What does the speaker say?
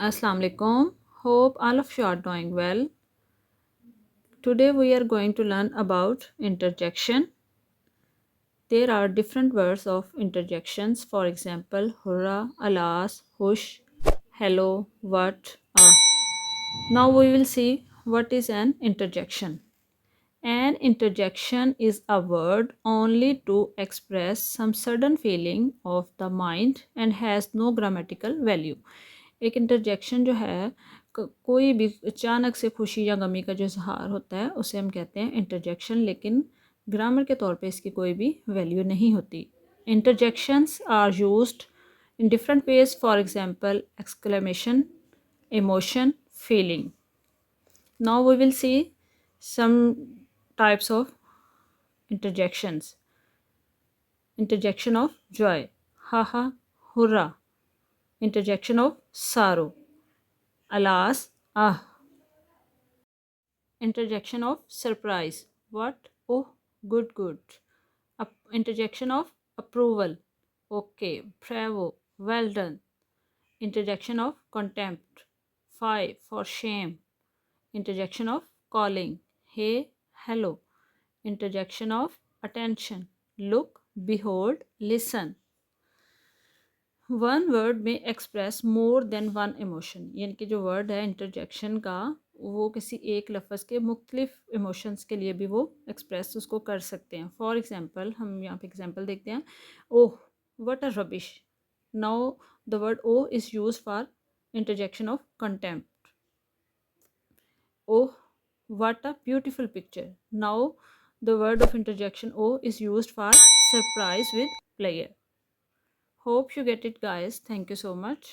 Assalamu alaikum. Hope all of you are doing well. Today we are going to learn about interjection. There are different words of interjections. For example, hurrah, alas, hush, hello, what, ah. Now we will see what is an interjection. An interjection is a word only to express some sudden feeling of the mind and has no grammatical value. एक interjection जो है कोई भी अचानक से खुशी या गमी का जो इजहार होता है उसे हम कहते हैं इंटरजेक्शन, लेकिन ग्रामर के तौर पे इसकी कोई भी वैल्यू नहीं होती. Interjections are used in different ways. For example, exclamation, emotion, feeling. Now we will see some types of interjections. Interjection of joy, haha, hurrah. Interjection of sorrow, alas, ah. Interjection of surprise, what, oh, good, good. Interjection of approval, okay, bravo, well done. Interjection of contempt, fie, for shame. Interjection of calling, hey, hello. Interjection of attention, look, behold, listen. One word में express more than one emotion, यानी कि जो word है interjection का वो किसी एक लफ्ज़ के मुख्तलिफ इमोशंस के लिए भी वो एक्सप्रेस उसको कर सकते हैं. फॉर एग्जांपल हम यहाँ पे एग्जांपल देखते हैं. Oh what a rubbish. Now the word oh is use for interjection of contempt. Oh what a beautiful picture. Now the word of interjection oh is use for surprise with player. Hope you get it, guys. Thank you so much.